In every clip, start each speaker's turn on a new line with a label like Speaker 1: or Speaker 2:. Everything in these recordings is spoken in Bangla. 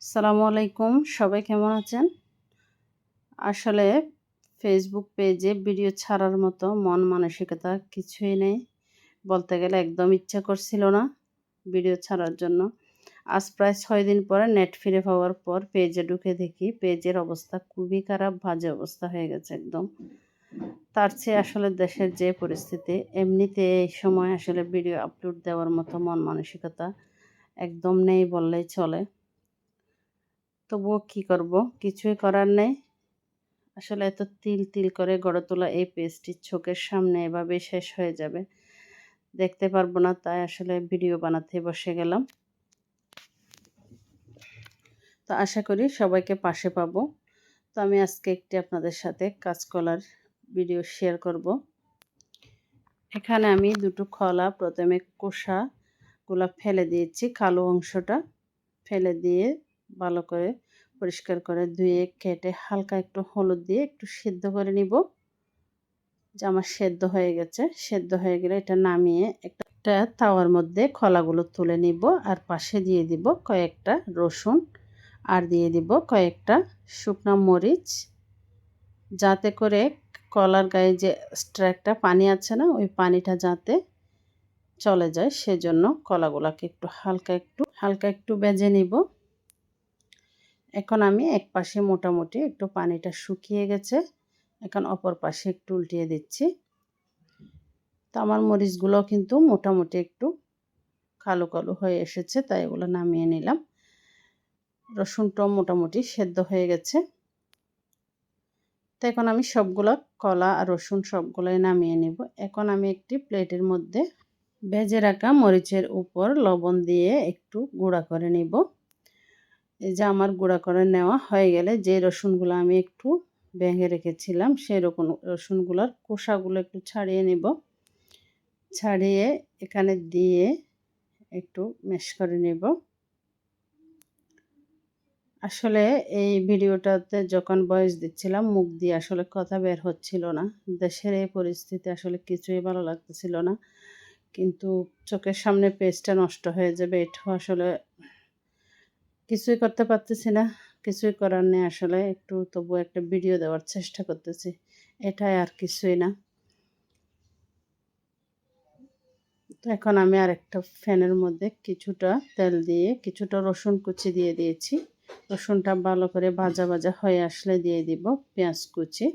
Speaker 1: আসসালামু আলাইকুম, সবাই কেমন আছেন? আসলে ফেসবুক পেজে ভিডিও ছাড়ার মতো মন মানসিকতা কিছুই নেই। বলতে গেলে একদম ইচ্ছা করছিল না ভিডিও ছাড়ার জন্য। আজ প্রায় ৬ দিন পরে নেট ফিরে পাওয়ার পর পেজে ঢুকে দেখি পেজের অবস্থা খুবই খারাপ, বাজে অবস্থা হয়ে গেছে একদম। তার চেয়ে আসলে দেশের যে পরিস্থিতি, এমনিতে এই সময় আসলে ভিডিও আপলোড দেওয়ার মতো মন মানসিকতা একদম নেই বললেই চলে। তবুও কী করব? কিছুই করার নেই। আসলে এত তিল তিল করে গড়ে তোলা এই পেজটি চোখের সামনে এভাবেই শেষ হয়ে যাবে। দেখতে পারবো না, তাই আসলে ভিডিও বানাতে বসে গেলাম। তো আশা করি সবাইকে পাশে পাবো। তো আমি আজকে একটি আপনাদের সাথে কাঁচকলার ভিডিও শেয়ার করব। এখানে আমি দুটো কলা প্রথমে খোসাগুলো ফেলে দিয়েছি, কালো অংশটা ফেলে দিয়ে ভালো করে পরিষ্কার করে ধুয়ে কেটে হালকা একটু হলুদ দিয়ে একটু সিদ্ধ করে নিব। যে আমার সেদ্ধ হয়ে গেছে, সেদ্ধ হয়ে গেলে এটা নামিয়ে একটা তাওয়ার মধ্যে কলাগুলো তুলে নিব, আর পাশে দিয়ে দিব কয়েকটা রসুন, আর দিয়ে দিব কয়েকটা শুকনো মরিচ, যাতে করে কলার গায়ে যে এক্সট্রা একটা পানি আছে না, ওই পানিটা যাতে চলে যায়, সেজন্য কলাগুলোকে একটু হালকা একটু ভেজে নিব। এখন আমি এক পাশে মোটামুটি একটু পানিটা শুকিয়ে গেছে, এখন অপর পাশে একটু উল্টিয়ে দিচ্ছি। তো আমার মরিচগুলো কিন্তু মোটামুটি একটু কালো কালো হয়ে এসেছে, তাই এগুলো নামিয়ে নিলাম। রসুনটাও মোটামুটি সেদ্ধ হয়ে গেছে। তো এখন আমি সবগুলো কলা আর রসুন সবগুলোই নামিয়ে নিব। এখন আমি একটি প্লেটের মধ্যে ভেজে রাখা মরিচের উপর লবণ দিয়ে একটু গুঁড়া করে নিব। এই যে আমার গুঁড়া করে নেওয়া হয়ে গেলে যে রসুনগুলো আমি একটু ভেঙে রেখেছিলাম, সেই রসুনগুলোর খোসাগুলো একটু ছাড়িয়ে নিব। ছাড়িয়ে এখানে দিয়ে একটু ম্যাশ করে নেব। আসলে এই ভিডিওটাতে যখন ভয়েস দিচ্ছিলাম, মুখ দিয়ে আসলে কথা বের হচ্ছিল না। দেশের এই পরিস্থিতি আসলে কিছুই ভালো লাগতেছিল না। কিন্তু চোখের সামনে পেজটা নষ্ট হয়ে যাবে, এটাও আসলে কিছুই করতে পারতেছি না। কিছুই করার নেই, আসলে একটু তবু একটা ভিডিও দেওয়ার চেষ্টা করতেছি, এটাই আর কিছুই না। তো এখন আমি আরেকটা ফ্যানের মধ্যে কিছুটা তেল দিয়ে কিছুটা রসুন কুচি দিয়ে দিয়েছি। রসুনটা ভালো করে ভাজা ভাজা হয়ে আসলে দিয়ে দিব পেঁয়াজ কুচি।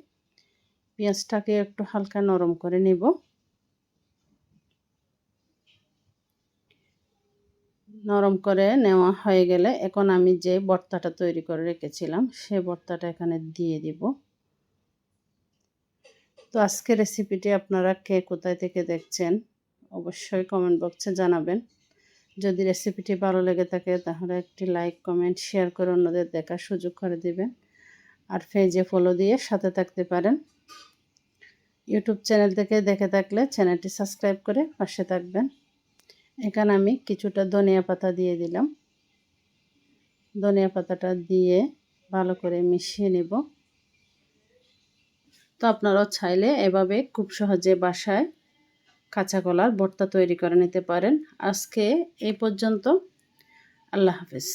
Speaker 1: পেঁয়াজটাকে একটু হালকা নরম করে নিব। নরম করে নেওয়া হয়ে গেলে এখন আমি যে ভর্তাটা তৈরি করে রেখেছিলাম, সেই ভর্তাটা এখানে দিয়ে দিব। তো আজকের রেসিপিটি আপনারা কে কোথায় থেকে দেখছেন অবশ্যই কমেন্ট বক্সে জানাবেন। যদি রেসিপিটি ভালো লেগে থাকে তাহলে একটি লাইক, কমেন্ট, শেয়ার করে অন্যদের দেখার সুযোগ করে দিবেন। আর পেজে ফলো দিয়ে সাথে থাকতে পারেন। ইউটিউব চ্যানেল থেকে দেখে থাকলে চ্যানেলটি সাবস্ক্রাইব করে পাশে থাকবেন। এখানে আমি কিছুটা ধনিয়া পাতা দিয়ে দিলাম। ধনিয়া পাতাটা দিয়ে ভালো করে মিশিয়ে নেব। তো আপনারাও চাইলে এভাবে খুব সহজে বাসায় কাঁচা কলার ভর্তা তৈরি করে নিতে পারেন। আজকে এই পর্যন্ত। আল্লাহ হাফেজ।